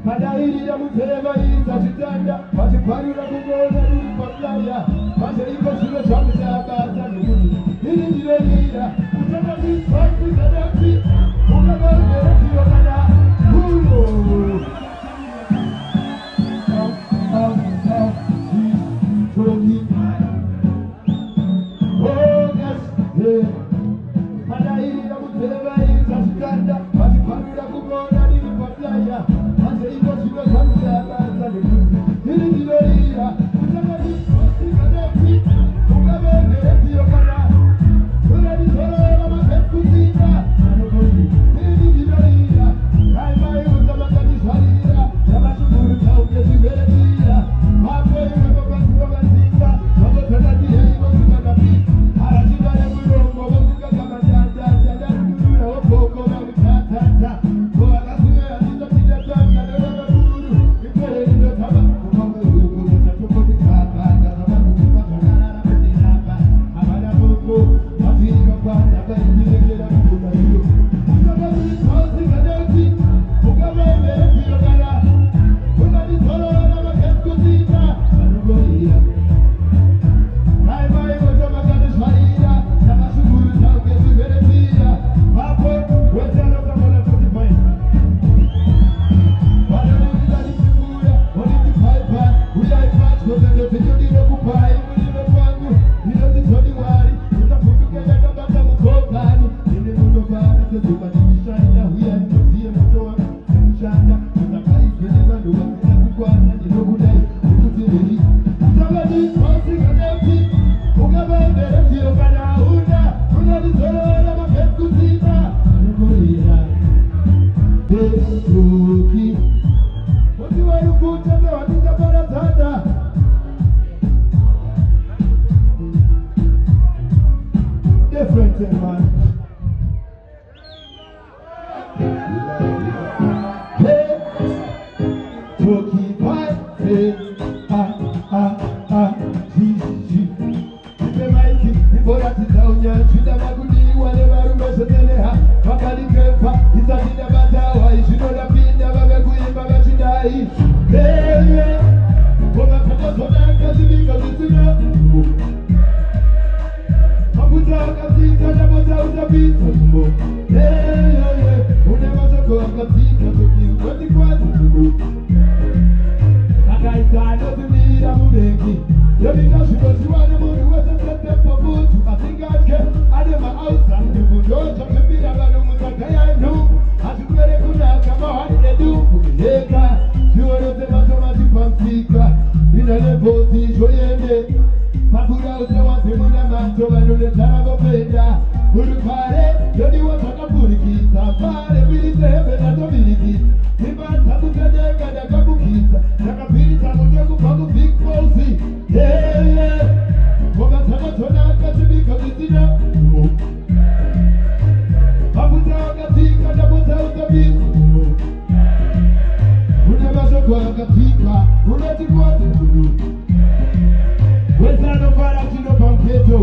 Padairira mutema isachitanda pachiparira kugona iri paplaya pachaiko zviro zvamuchakaza nekuti iri ndinoira kutanga zvipakuzadati unavageretiyo kana uno padairira mutema isachitanda pachiparira kugona iri paplaya pachaiko zviro zvamuchakaza nekuti iri ndinoira kutanga zvipakuzadati unavageretiyo kana unanditorora makekuzinda anokuti iri ndinoira raimai uzamakandizvarira yamashugurudza ungezviveretira mapoiwe mabasiwa vazinga vamotandadiheivo zvikakapi harachinga nemurongo vokukakamadadadadarudurura vokoko vakutatata kovakasiweya ndizopindatanga nevakaduru ikwereri ndotava ukawehukuzotatombotikakanda zavakuzivakanarara kutirapa havana voko vaziri vakwanda vaindirekera kukunairo ukavazivazigadeti ukavaemeretiro kana unandizorora makekuzinda vanogoira raimai votomakandizvarira yakashugurudza ungezviveretira vapo wese anokamona kuti mai vanondidzanichikuya vonitipaipa uyai patyo zendozvinyudire kupai murime kwangu ndinotitoni mwari usabvunduke ndakabata mukogani ine munofara sezuva ndichishaina uyai muziye moto wanga ndikushanda usakaizwe nevanhu vasina kukwana ndinokudai nekuti riri usavadizvasigadeti ukavaemberetiro kana hauna unandizorora makekuzinda anokorera betuki kuti vari kuta nehwandingaparadzana different man Toki pai Ipemaiki iboratidza unyanzvi ndavakudiwa nevarume zveteleha vakanikepa isati ndabatawa izvinodapinda vave kuimba vachidai eye komakatozonaka zvivika zvisina mafuta akadzika ndapota utapisa zumbo eyeye une mashoko akadzika zokiukotikwadzi zulu akaita anotumira muvengi yovika zvinoziwa nemunhu wese setepomutu asingatye ane maausandi mundotsva zvipira vanhu musagayanhu hazvikuvere kunaka mahwani edu kumineka zviorese matomati pamusika ina nebhozi zvoyende pakura usewanzimuna mato vanonezara vopenda urupare yodiwa zvakapfurikidza pare mirise hembe ndatovirikidza dzimba dzakusedenga ndakabukidza ndakapirisa moto kubva kubig bosi yeye ngoma dzakatonaka zvibika zvisina mafuta akadzika ndapota usabisa une mashoko akadzika unoti kwati wese anofara chino pamupeto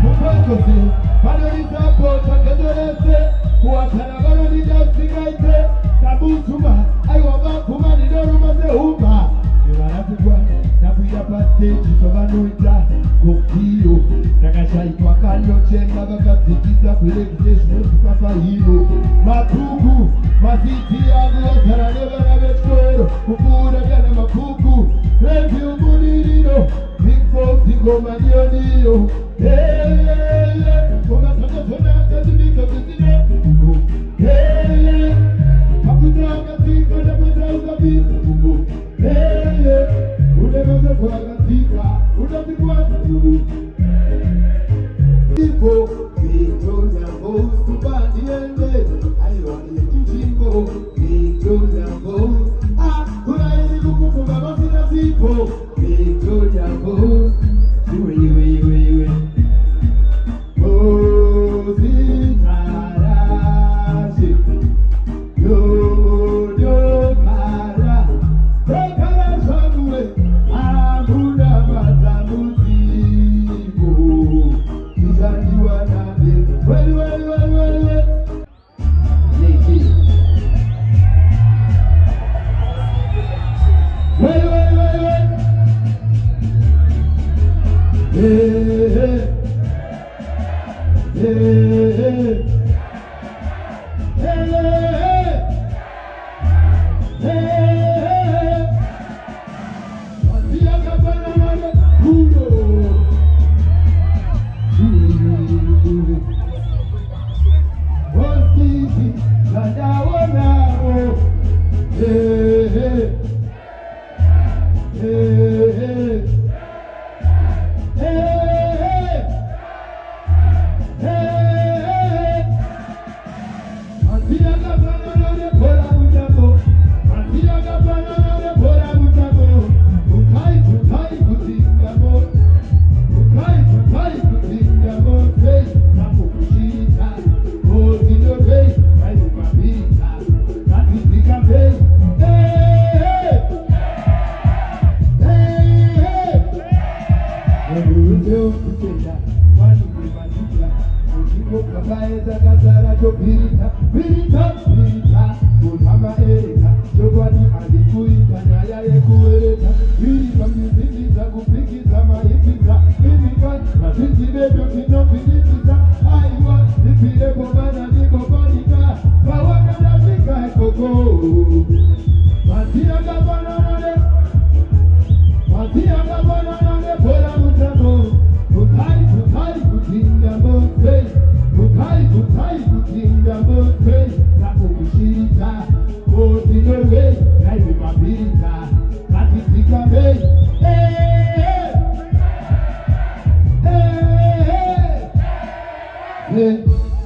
mupakose vanorisapo tsvaketorese kuwatana vanodida usingaite tabutuma aiwa vaguma ndinoruma sehumba sevarasikwa ndakuira pasteji zvavanoita kokiyo ndakashaikwa kanochenga vakadzikisa kurekite zvinozipa pahino makuku masiti avo vazara nevana vetwero kupfuura kana makuku reviumuririro vikosingoma ndiyoniyo ngoma dzakazonaka dzibika zvisine mafuta akadzika ndapota ukabisa une mashoko akadzika unotikwadza ipo vitonyambosuba ndiende aiwa ichimbo vitonyambo kurairi kukufunga vasina sipo vitonyambo iwe ozitarashe yodokara dokara zvamuwe amuna madzamudzipo izandiwanane weli Chakara chopita, pita, pita, Mutama ereta, Chogwani alikuita, Nyaya yekuereta, Pita mizindisa, kupikiza maipiza, Pita, matingi bedo kino pinitiza, Aiwa, nipile bomana niko bonika, Kawana nafika ekoko, Matia gabana nane, Matia gabana nane, Pora mutamo, Mutai, mutai, kutinga mote, Mutai, mutai, kutinga mote, Tapo kushirita, Koti nowe, Naibi mabirita, Katika mei,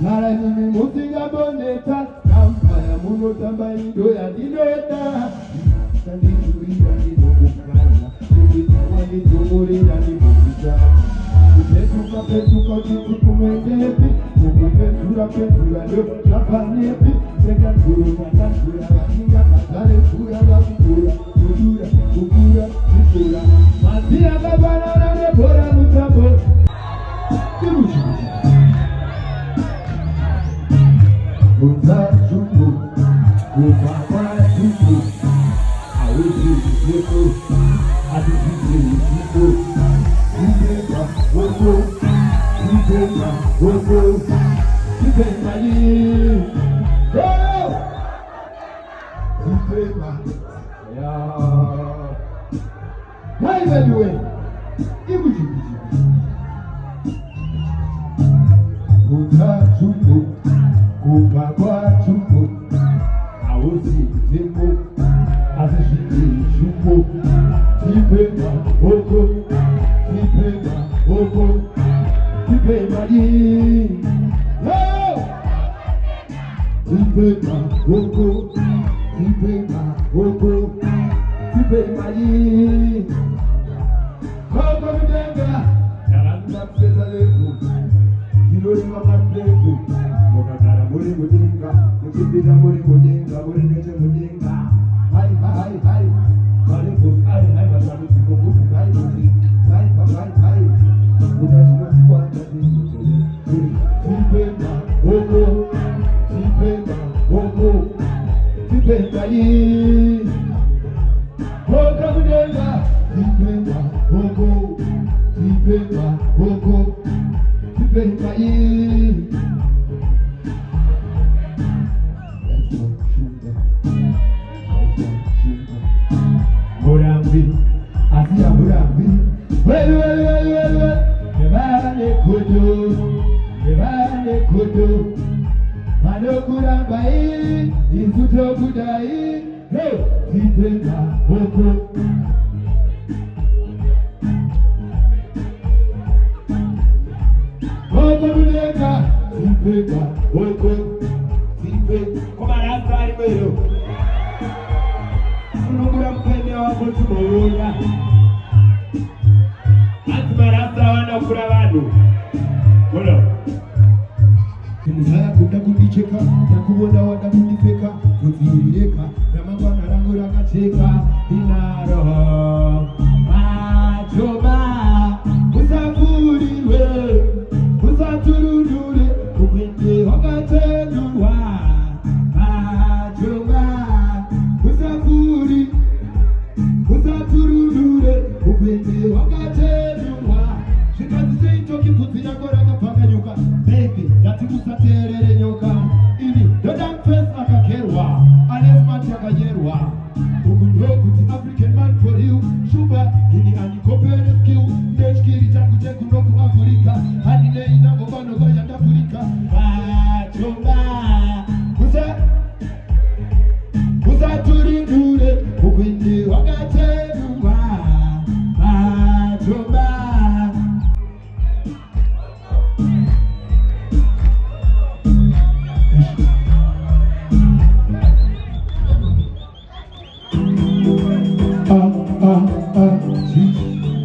Nara nimi mutinga boneta, Kampaya muno tambayi doya dinota, Sandiduida nino mukanya, Sibitawani tumurina nimo mukanya, Kupetuka petuka kitu kumwendepi, Kukupetura petura do, Kapanepi, Seka kuru katakura, Wakinga katale kura, Wakikura, Kudura, kukura, kukura, Matia kabana na nebora mutabo, Kirushi. Utachuku, upapatuku, awezi kuku, atupite usiku, kipeka woko, kipeka woko, kipeka yi, kipeka ya. Hai baliwe, ibujibuji. Utachuku, upapatuku, awezi kuku, atupite usiku, kipeka woko, kipeka woko, kipeka yi, kipeka woko, kipeka woko, kipeka yi. Koko mdenga, yaranda pesa lefu, kilori mama lefu, mokakara muri mudinga, mukibida muri mudinga, muri nete mudinga. Hai hai hai, kare ko hai hai basamu siko kutu hai muri, hai hai hai, mudajino kwanda dingi, tipenda oko, tipenda oko, tipenda yi. Koko mdenga, tipenda oko, tipenda oko, tipenda yi. Murambi, Asia Murambi, well, Nevane Kudu, Manokurambai, Insuto Kudai, hey, Tipenda, Oko. Oko Muneka, Tipenda, Oko, Tipenda, come on, I'm trying to you. Unugura mpende wako tumoona Azima rafta wana kura wadu Kono Mzaya kutakundicheka Nakubona watakundipeka Kuzirireka Namangwa narangura kacheka Inaroho Majoba Usafuriwe Usaturudure Kukwende wakatenurwa Majoba Usafuri Usaturudure Ukwende wakatenurwa Shikazi toki puti yakora kapanga nyoka Baby, dati kusaterere nyoka Ini, dodam face akakerwa Anesmat yakayerwa Ukunyo kuti African man for you Shuba, ini anikopere skill Nechkiri tangu teku noku Afrika Hanile ina ngobano goya Afrika Bachomba Usaturudure Ukwende wakatenurwa Bachomba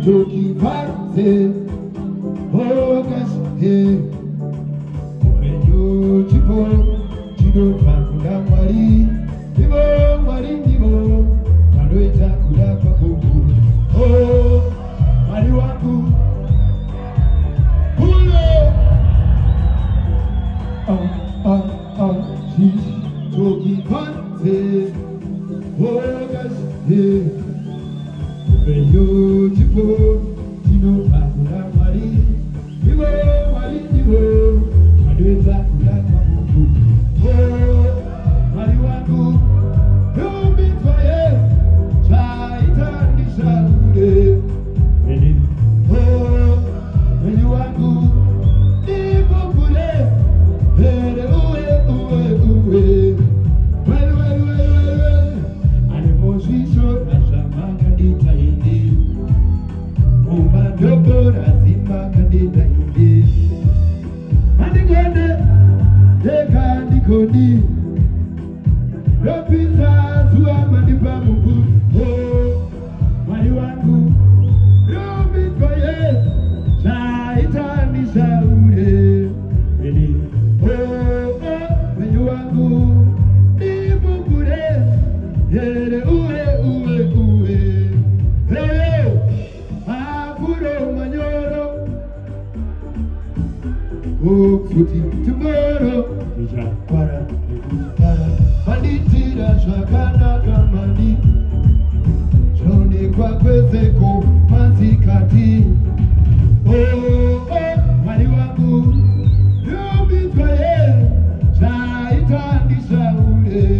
Toki Varte, Hogas, Openyo Chipo, Chido Fakunda Mari, Dibo Mari Dibo, Madoita Kuda Pakuku, Oh, Mariwaku, Hulo, 저기 반세 오가시네 beautiful Tino Pakula Mari Iwo Mari Iwo Adweza Kula Mabuku Oh Mari wangu Yumbi twaye Chaita nishaure Meni Oh Meni wangu Ipo kule Hele uwe uwe uwe Well Animosisho Ashamaka dita hindi Umandobora Zimaka dita hindi Andigone Deka andikoni Ropita Zua manipa mungu Oh Mali wangu Rumitwaye Chaita nishaure Eni Oh Mali wangu Nibukure Yere uwe uwe uwe Hey Apuro manyoro Okuti tomorrow Ija para Banditira shakana kamandi Chone kwa kwezeko Manzikati Oh Mali wangu Yubitwaye Chaita nishaure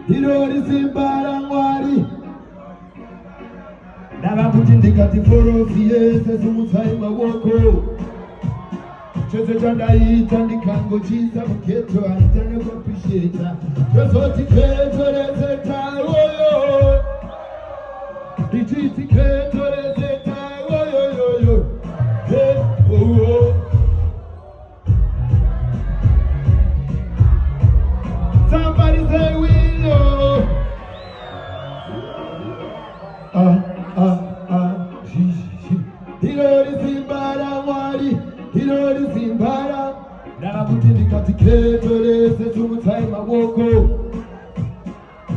Hirori simbara ngwari Ndakakutindikati forofiye sezumutsai mawoko chose chandaita ndikangochisa muketo aitane kuappreciata tozoti keto rezeta oyo ndichiti keto rezeta oyoyoyo oh somebody say we know Hirori simbara mwari Hirori simbara Ndakakutindikati keto rezeta umutsai mawoko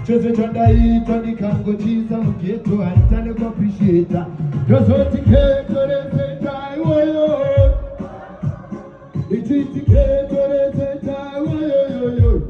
chose chandaita ndikangochisa muketo aitane kuappreciata tozoti keto rezeta oyo ndichiti keto rezeta oyoyoyo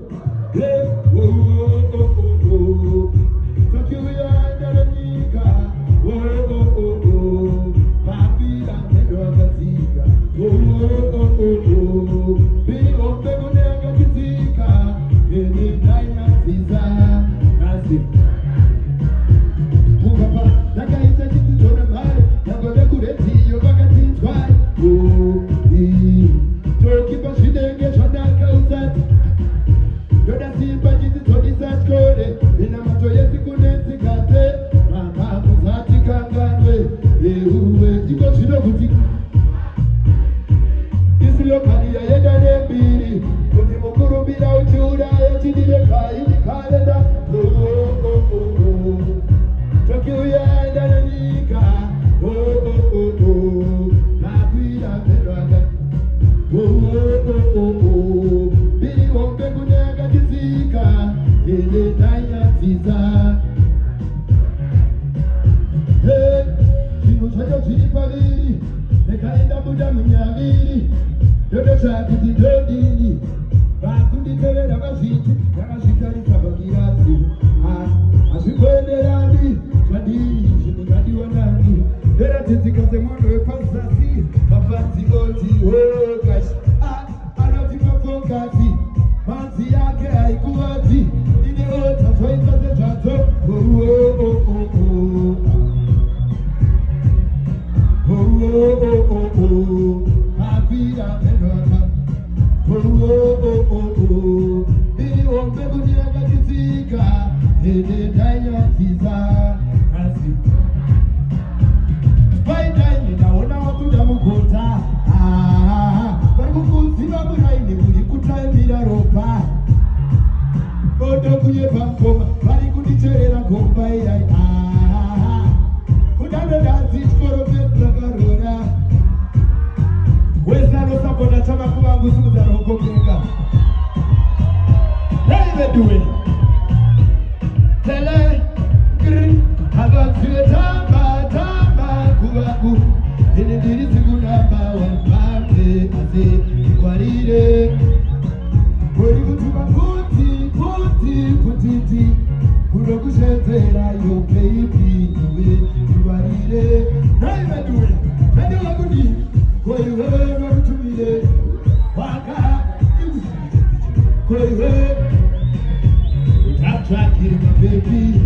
Utamtrakiri mabebi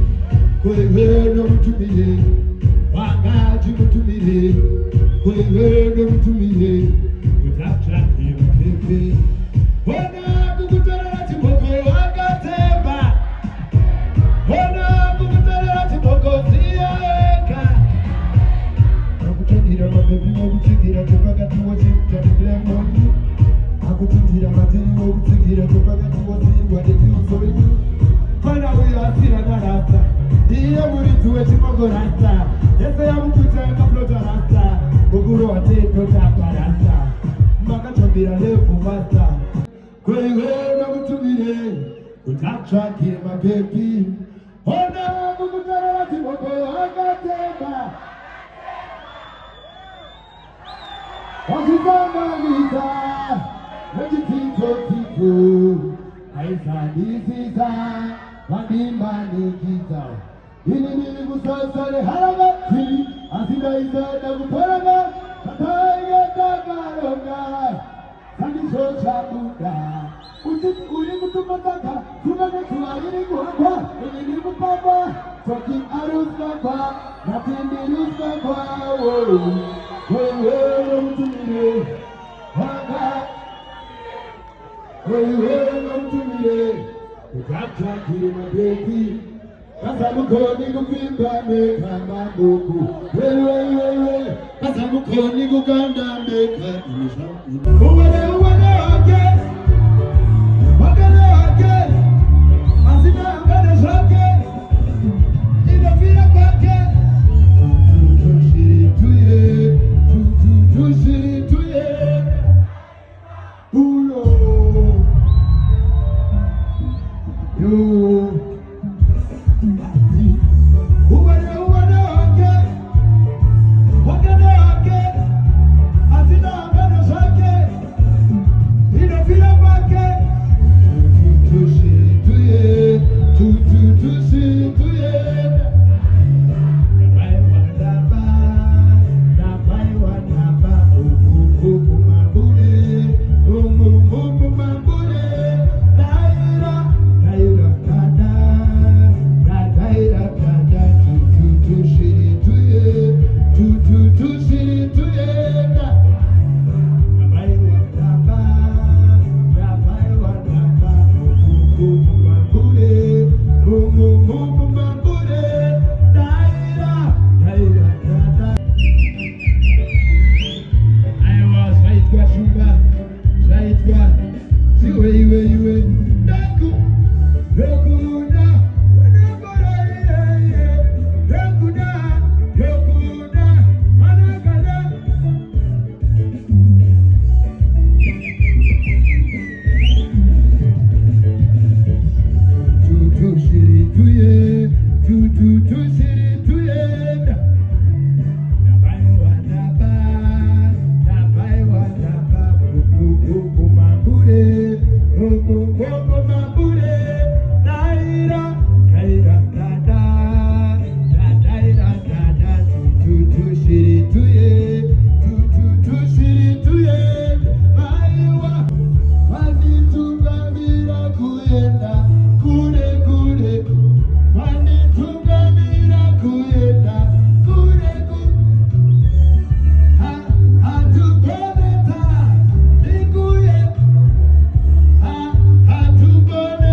kwewe no mtumile wangaji mtumile kwewe no mtumile utamtrakiri mabebi wana kukutana timoko wakatemba wana kukutana timoko ziyeka nakutangira mabebi wakutangira tepakati wachimtanidlemoni akutangira materi wakutangira tepakati waziri wadekiusowenyu Pana uyasira na rasta Diye muritu wechi mongo rasta Yese ya mkute kaplota rasta Guguro wa teko tapa rasta Maka chambira lefu masta Kwewe na mtumile Utacha kima pepi Ona kukutara wati mongo Akatemba Wakizama nita Wajitito tito Aisa disisa Wandimba nikita Ili kusasale haramati Asida isa kuparaga Kataiga tagaronga Sandisho chabuda Uli kutumataka Tumane tuwagiri kuhakwa Ili kupapa Toki aruska kwa Natindi ruska kwa Wewe mtumire Wanga Wewe mtumire Utamtrakiri mabebi Kasa mukoni kupimba meka mabuku Wewe Kasa mukoni kuganda meka imisha Uwele wake Wakele wake Asina angane shake Inafira kwake Tushiri tuye Tushiri tuye Ulo Hatupone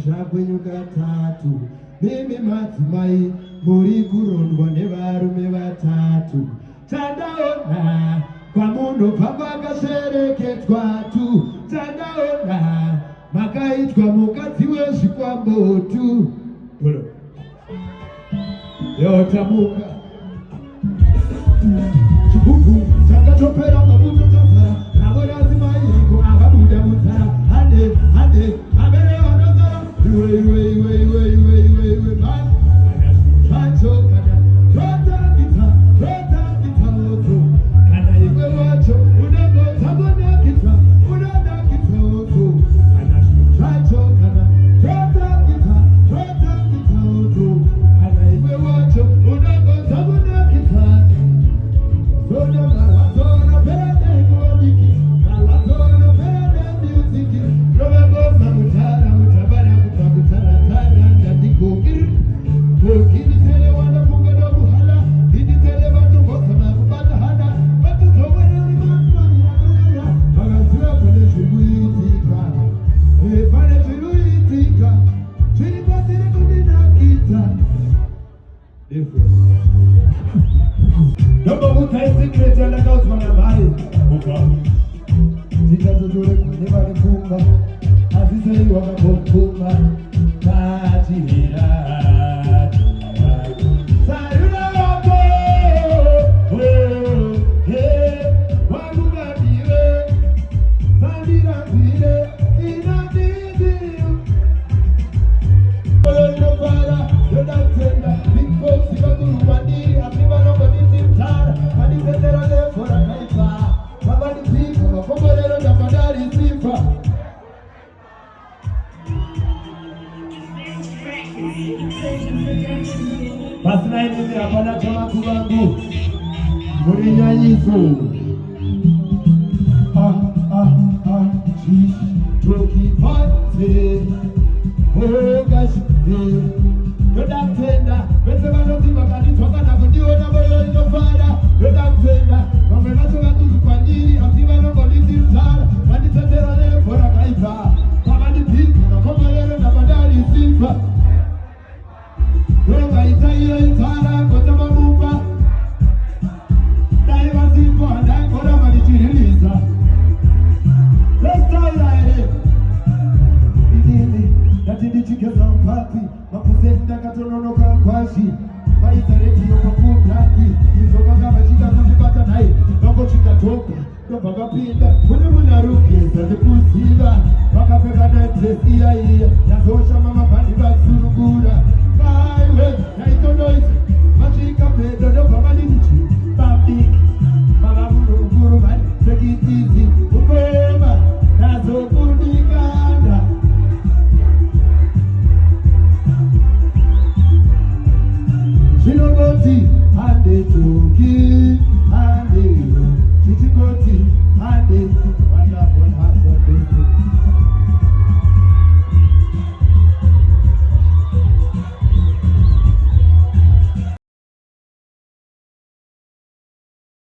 mushakwenyu katatu mimi madzimai muri kurondwa nevarume vatatu tandaona kwamunobva kwakashereketwatu tandaona makaitwa mukadzi wezvikwambotu yotamuka chibubhu chakatopera mabuto tazara navo razimaiko akabuda mudzara hande avere vanozara iwe zvacho kana totambidza oto kana iwe wacho unongotagonakidza unonakidza oto kana zvacho kana totambidza oto kana iwe wacho unongotagonakidza zona marazona pende kuwadiki marazona pende muziki rovegoma mutara mutabara kutakutara tara ndandikogiri kokini tele wanda funga dobuhala ini tele vantu bosa makubata hana vatuzoweleni vantuvaniraya vakazira pane zviruitika pane zviruitika zviri pasiri kundinakidza ndombokudzai sikreti yandakaudzwa namhai ndikatotoregwa nevane pfungwa asi sei wakambopfungwa katihira sarira wako wakungandire sandirambire inandidi inofara yodakutenda bigbosi vakurumandiri asi vanongonititara vanipetera levo rakaipa vavanipika vakomborero ndambadari simba pasina inini hapana chamaku vangu muri nyanyiso chitokipate ogashite yodakutenda vese vanoti vakanditswa kana kundiona moyo inofara yodakutenda vamwe vacho vakuzi kwandiri asi vanongonititara vanditetera levo rakaipa vavandipika vakomborero ndambadari simba yovaita iyo itara ngotavamumba dai vasimbo handangoramba ndichiririza lestaura here inini ndati ndichigeza mupati mapuseti ndakatononoka kwashi vaizaretiyo kwakudhaki izvokanga vachida kundibata nai vangosvika toga ndobva vapinda kune munhu ari kugeza nekuziva vakapfeka nadresi iyaiya yazoshama mabhandi vasunungura aiwe naitonoisa vasvika pedo ndobva vadinichi babiki vavamunhukuru vari sekitizi ukoma nazokudikanda zvinongoti handetoki